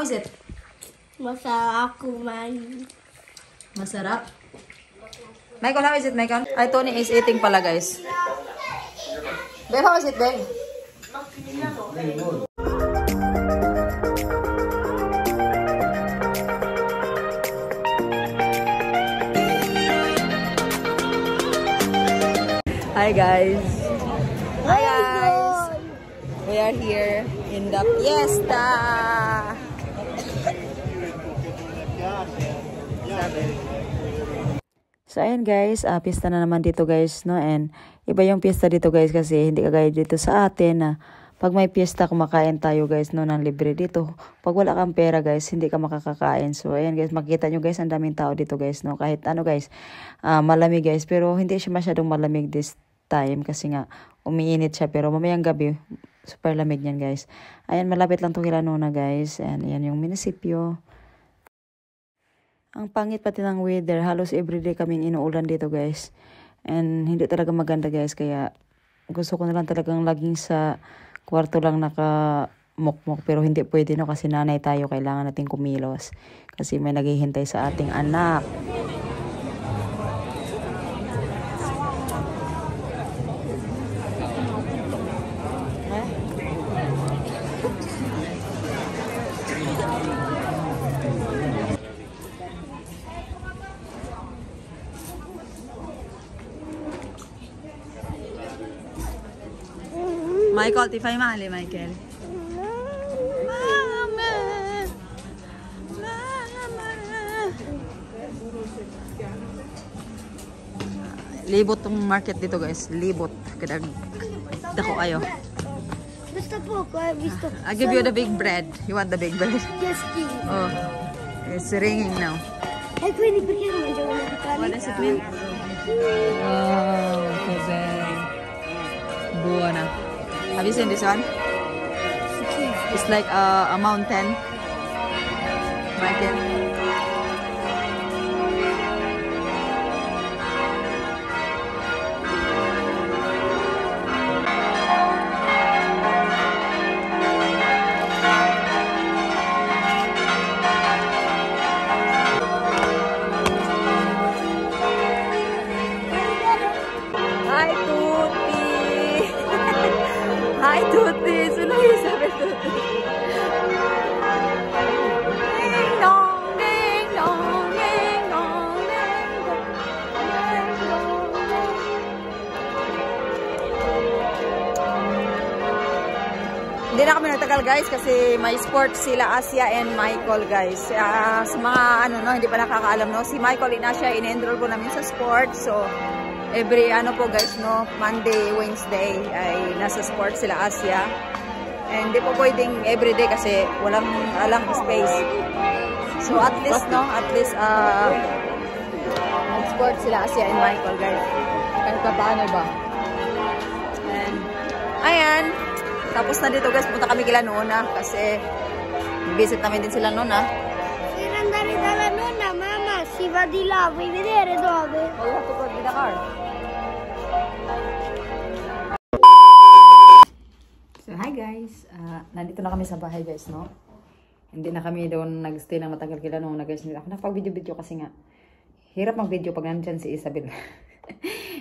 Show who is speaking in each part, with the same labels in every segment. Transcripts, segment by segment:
Speaker 1: is it?
Speaker 2: Masarap kumain.
Speaker 1: Masarap. Michael, how is it, Michael? Ay, Tony is eating pala, guys. Babe, how is it, babe? Hi, guys. Hi, guys. We are here in the fiesta. So, ayan guys, pista na naman dito guys, no? And iba yung pista dito guys kasi hindi kagaya dito sa atin na pag may pista kumakain tayo guys, no? Ng libre dito. Pag wala kang pera guys, hindi ka makakakain. So, ayan guys, makikita nyo guys, ang daming tao dito guys, no? Kahit ano guys, malamig guys, pero hindi siya masyadong malamig this time kasi nga umiinit siya. Pero mamayang gabi, super lamig niyan guys. Ayan, malapit lang itong Hilanona guys. And ayan yung munisipyo. Ang pangit pati ng weather. Halos everyday kaming inuulan dito guys. And hindi talaga maganda guys. Kaya gusto ko na lang talagang laging sa kwarto lang nakamukmok. Pero hindi pwede no kasi nanay tayo. Kailangan natin kumilos. Kasi may naghihintay sa ating anak. Michael, ti fai male, Michael? Mama! Mama! Libot tong market dito guys. Libot. Kadag dako ayo.
Speaker 2: Gusto po ko. Gusto.
Speaker 1: I give you the big bread. You want the big bread?
Speaker 2: Yes, please.
Speaker 1: Oh. It's ringing now.
Speaker 2: Ay, pwede pa kayo medyo nakakali.
Speaker 1: What does it mean? Wow, Jose. Buona. Have you seen this one? It's like a mountain. Michael. Hi, Tuti! Hi, Tuti! Sino yung sabi Tuti? Ding dong, ding dong, ding dong, ding dong, ding dong. Hindi na kami natagal guys kasi may sports sila Asia and Michael guys. Sa mga ano no, hindi pa nakakaalam no, si Michael in Asia in-enroll ko namin sa sports. So every ano po guys no, Monday, Wednesday ay nasa sports sila Asia. And di po pwedeng everyday kasi walang space. So at least no, sports sila Asia and Michael guys. Kahit pa paano ba. And ayan, tapos na dito guys, punta kami kila Nona kasi visit namin din sila Nona.
Speaker 2: Per andare dalla nonna, mamma, si va di là, vuoi vedere dove?
Speaker 1: Oh, you have to go with the car. So, hi guys. Nandito na kami sa bahay guys, no? Hindi na kami doon nag-stay na matagal kila Nona guys. Hindi ako nakapag-video-video kasi nga hirap mag-video pag nandyan si Isabel.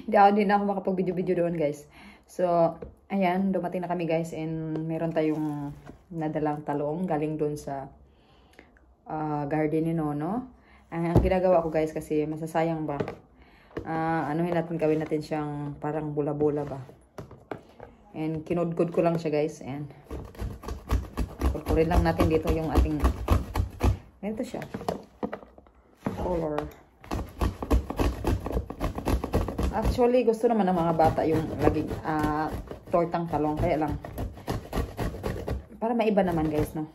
Speaker 1: Hindi na ako makapag-video-video doon guys. So, ayan, dumating na kami guys and meron tayong nadalang talong galing doon sa garden ni Nono. Ang ginagawa ko guys kasi masasayang ba, anuhin natin, gawin natin siyang parang bula-bula ba. And kinudkod ko lang siya guys and kulkurin lang natin dito yung ating, ganito siya, color. Actually, gusto naman ng mga bata yung laging tortang talong. Kaya lang, para maiba naman guys, no?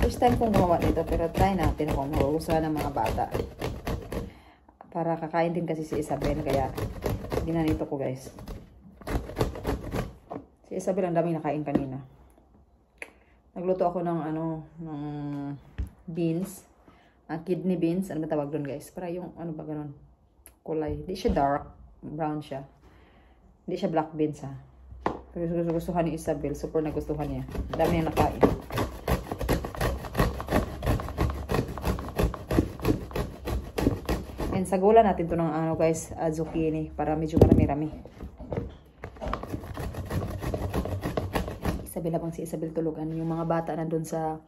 Speaker 1: First time kong gumawa nito, pero try natin kung magugustuhan ng mga bata. Para kakain din kasi si Isabel, kaya ginanito ko guys. Si Isabel ang daming nakain kanina. Nagluto ako ng ng beans. Kidney beans. Ano ba tawag doon guys? Para yung, ano ba ganun? Kulay. Hindi siya dark. Brown siya. Hindi siya black beans ha. Pero gustuhan ni Isabel. Super nagustuhan niya. Dami niya nakain. Sasagulan natin to ng ano guys, zucchini para medyo marami-rami. Isabel habang si Isabel tulugan. Yung mga bata na dun sa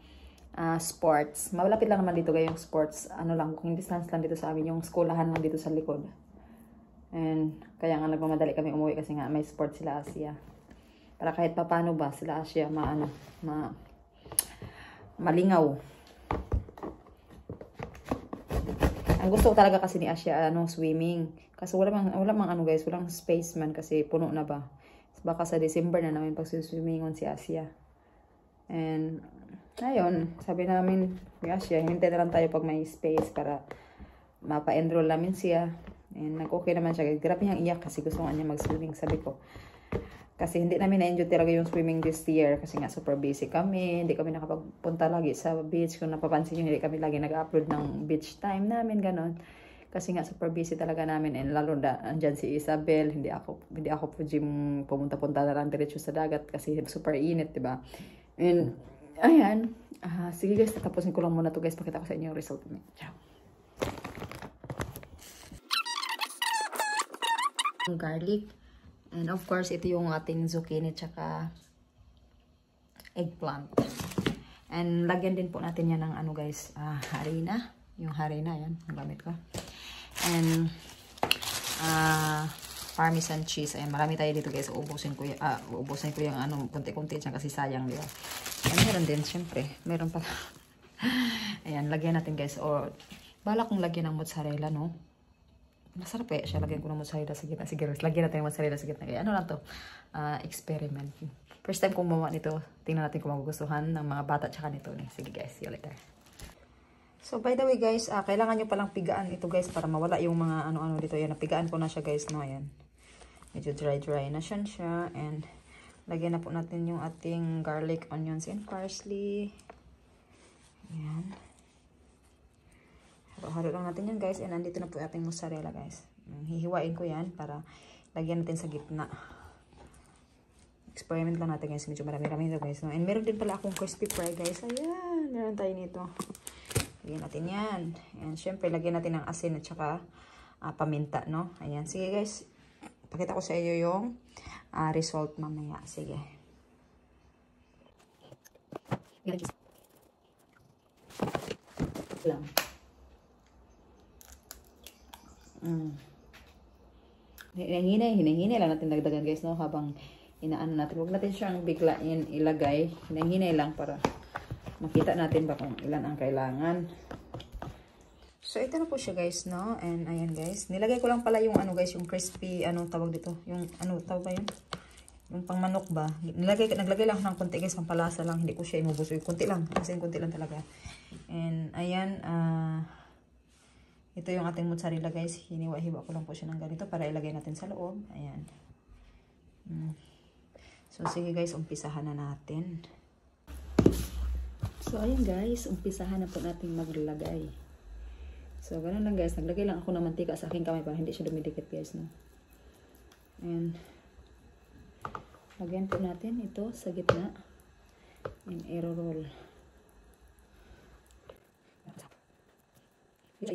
Speaker 1: sports. Malapit lang naman dito guys yung sports. Ano lang, kung distance lang dito sa amin. Yung skolahan lang dito sa likod. And kaya nga nagmamadali kami umuwi kasi nga may sports sila Asia. Para kahit papano ba sila Asia malingaw. Ang gusto ko talaga kasi ni Asia swimming. Kasi wala mang ano guys, walang space man kasi puno na ba. Baka sa December na namin pag swimming si Asia. And ayun, sabi namin ni Asia, hintay na lang tayo pag may space para mapa-enroll namin siya. And nag-okay naman siya. Grabe niyang iyak kasi gusto nga niya mag-swimming, sabi ko. Kasi hindi namin na-enjoy talaga yung swimming this year kasi nga super busy kami. Hindi kami nakapagpunta lagi sa beach. Kung napapansin nyo, hindi kami lagi nag-upload ng beach time namin, ganon. Kasi nga super busy talaga namin. And lalo na andyan si Isabel. Hindi ako po gym pumunta-punta na lang diretso sa dagat kasi super init, diba? And ayan. Sige guys, tapusin ko lang muna to guys. Pakita ko sa inyo yung result. Ciao. Garlic. And of course, ito yung ating zucchini tsaka eggplant. And lagyan din po natin yan ng ano guys, harina. Yung harina, yan. Ang gamit ko. And parmesan cheese. Ayan, marami tayo dito guys. Uubusin ko yung ano, konti-konti dyan kasi sayang, di ba? And meron din, syempre. Meron pa. Ayan, lagyan natin guys. O, bala kong lagyan ng mozzarella, no? Masarap eh siya. Lagyan ko ng mozzarella sa gitna. Sige, lagyan natin ng mozzarella sa gitna. Kaya ano lang to? Experiment. First time kong gumawa nito. Tingnan natin kung magugustuhan ng mga bata tsaka nito. Sige guys, see you later. So by the way guys, kailangan nyo palang pigaan ito guys para mawala yung mga ano-ano dito. Yan, napigaan ko na siya guys. No, ayan. Medyo dry na siya. And lagyan na po natin yung ating garlic, onions, and parsley. Ayan. Halo lang natin yan guys. And andito na po ating mozzarella guys. Hihiwain ko yan para lagyan natin sa gitna. Experiment lang natin guys. Medyo marami-rami ito guys. No? And meron din pala akong crispy fry guys. Ayan. Meron tayo nito. Lagyan natin yan. And syempre lagyan natin ng asin at saka paminta. No? Ayan. Sige guys. Pakita ko sa iyo yung result mamaya. Sige. Lang. Hinahinay lang natin dagdagan guys, no? Habang inaano natin. Huwag natin siyang bigla ilagay. Hinahinay lang para makita natin ba kung ilan ang kailangan. So, ito na po siya guys, no? And ayan guys. Nilagay ko lang pala yung ano guys, yung crispy, ano tawag dito? Yung ano tawag ba yun? Yung pang manok ba? Naglagay lang ng konti guys, pang palasa lang. Hindi ko siya inubuso. Kunti lang. Kasi kunti lang talaga. And ayan, ito yung ating mozzarella guys. Hiniwa-hiwa ko lang po siya ng ganito para ilagay natin sa loob. Ayan. So, sige guys, umpisahan na natin. So, ayan guys, umpisahan na po natin maglagay. So, ganun lang guys. Naglagay lang ako ng mantika sa aking kamay para hindi siya dumidikit guys, no? Ayan. Lagyan po natin ito sa gitna. And i-roll. So,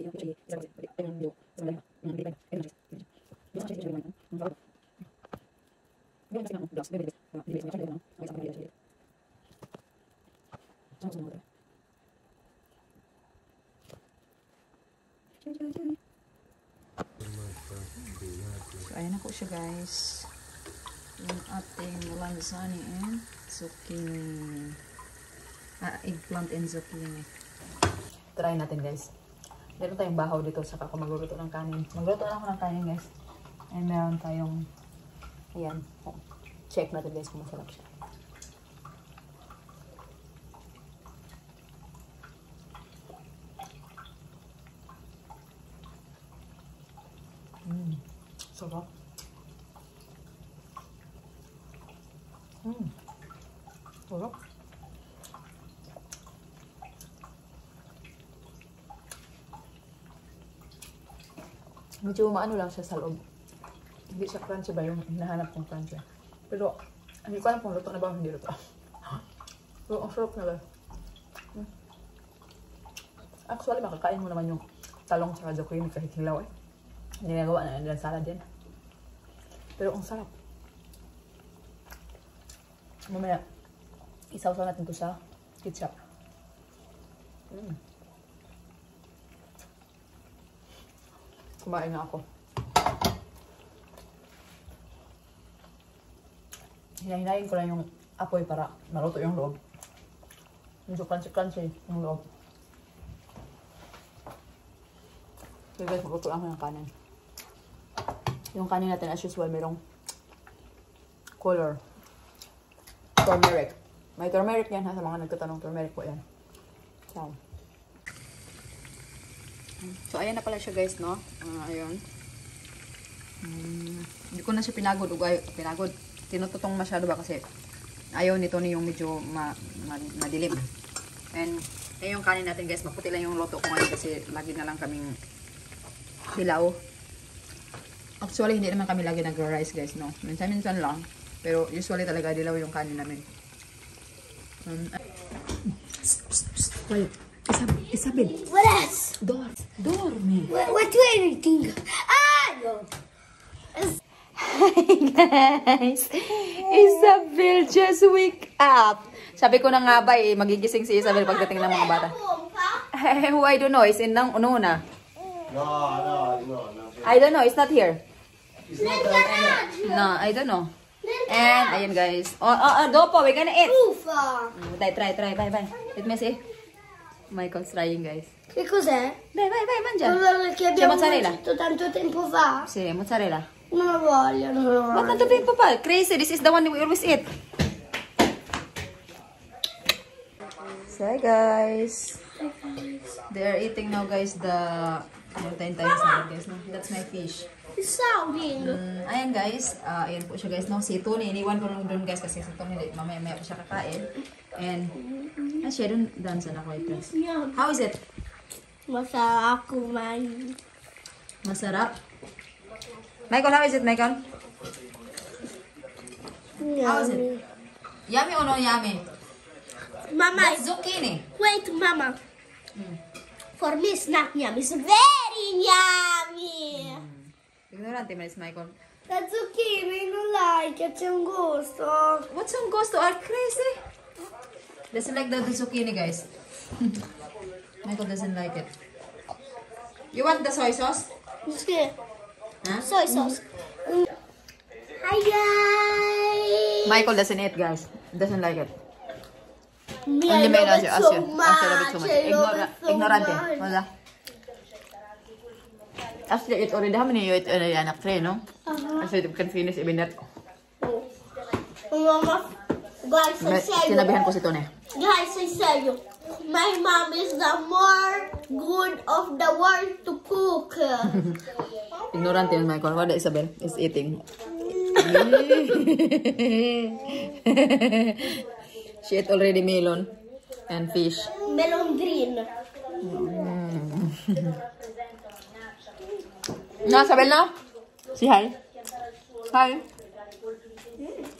Speaker 1: ayan na po siya guys. Yung ating lasagne and zucchini. Eggplant and zucchini. Try natin guys. Meron tayong bahaw dito saka ako magluluto ng kanin. Magluto na ako ng kanin guys. And meron tayong ayan. Check natin guys kung masarap siya. Sarap. Sarap. Medyo maano lang siya sa loob. Hindi siya crunchy ba yung hinahanap kong crunchy. Pero, hindi ko alam kung luto na ba o hindi luto. Pero, ang sarap na ba. Actually, makakain mo naman yung talong sa zucchini kahit hilaw eh. Ginagawa na nila salad yan. Pero ang sarap. Mamaya, isawsaw natin to sa ketchup. Kumain na ako. Hinahinayin ko lang yung apoy para maluto yung loob. Medyo crunchy-crunchy yung loob. So guys, magluto lang ako ng kanin. Yung kanin natin as usual, merong color. Turmeric. May turmeric yan ha, sa mga nagtatanong, turmeric po yan. So ayan na pala siya guys, no? Ayun. Hindi ko na siya pinagod. Pinagod. Tinututong masyado ba kasi ayaw nito ni yung medyo madilim. And yung kanin natin guys, maputi lang yung loto ko ngayon kasi lagi na lang kaming hilaw. Actually, hindi naman kami lagi nag-rice guys, no? Minsan-minsan lang. Pero usually talaga dilaw yung kanin namin. Wait. Isabel.
Speaker 2: What else?
Speaker 1: Dorme.
Speaker 2: What do you think? No.
Speaker 1: Hi guys! Isabel just wake up! Sabi ko na nga ba magigising si Isabel pagdating ng mga bata. Who I don't know, is in nang una.
Speaker 3: No.
Speaker 1: I don't know, it's not here.
Speaker 3: It's not there.
Speaker 1: No, I don't know. And, ayan guys. Dopo, we're gonna eat. Try, bye. Let me see. Michael's trying guys.
Speaker 2: Che cos'è?
Speaker 1: Vai, mangia.
Speaker 2: Quello che
Speaker 1: C'è
Speaker 2: abbiamo
Speaker 1: mozzarella?
Speaker 2: mangiato tanto tempo fa?
Speaker 1: Sì, mozzarella.
Speaker 2: Non lo voglio, non lo
Speaker 1: What
Speaker 2: voglio.
Speaker 1: not the papa? Crazy, this is the one we always eat. So, hi guys. They are eating now guys the... That's my fish.
Speaker 2: It's sounding.
Speaker 1: Ayan guys, ayan po siya guys, no? Si Tony, iniwan ko lang doon guys kasi si Tony, mamaya pa siya kakain. And, siya doon, dansa na ko ito. How is it?
Speaker 2: Masarap kumain.
Speaker 1: Masarap? Michael, how is it, Michael? How is it? Yummy or no yummy?
Speaker 2: Mama,
Speaker 1: That's zucchini.
Speaker 2: wait, Mama. For me, it's not yummy. It's very yummy.
Speaker 1: Ignorante man is Michael.
Speaker 2: La zucchini non like it, c'è un gusto.
Speaker 1: What's some gusto? Are crazy? Doesn't like the zucchini, guys. Michael doesn't like it. You want the soy sauce?
Speaker 2: Sì.
Speaker 1: Huh?
Speaker 2: Soy sauce. Hi guys.
Speaker 1: Michael doesn't eat, guys. Doesn't like it.
Speaker 2: Me,
Speaker 1: Only
Speaker 2: I
Speaker 1: made
Speaker 2: love
Speaker 1: us
Speaker 2: it
Speaker 1: you.
Speaker 2: so
Speaker 1: After a bit so much.
Speaker 2: much. I love it so
Speaker 1: Ignorante.
Speaker 2: much.
Speaker 1: Wala. Actually, you eat already. How many you eat already, anak? 3, no? I said you can finish even that.
Speaker 2: Mama, guys, I say
Speaker 1: Sinabihan ko si Tony.
Speaker 2: guys, I say you. My mom is the more good of the world to cook.
Speaker 1: Ignorante yun, Michael. Wala, Isabel is eating. She ate already melon and fish.
Speaker 2: Melon green.
Speaker 1: No, Isabel, no? Say hi. Hi.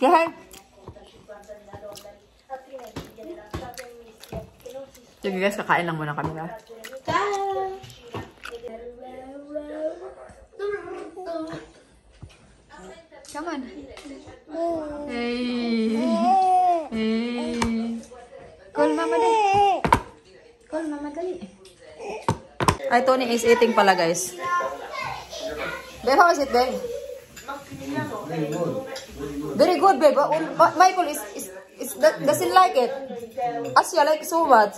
Speaker 1: Say hi. Sige guys, kakain lang muna kami, ha? Come on. Hey. Call mama dali. Call mama dali. Ay, Tony is eating pala, guys. Babe, how is it, babe? Very good, babe. Michael doesn't like it. Asya like so much.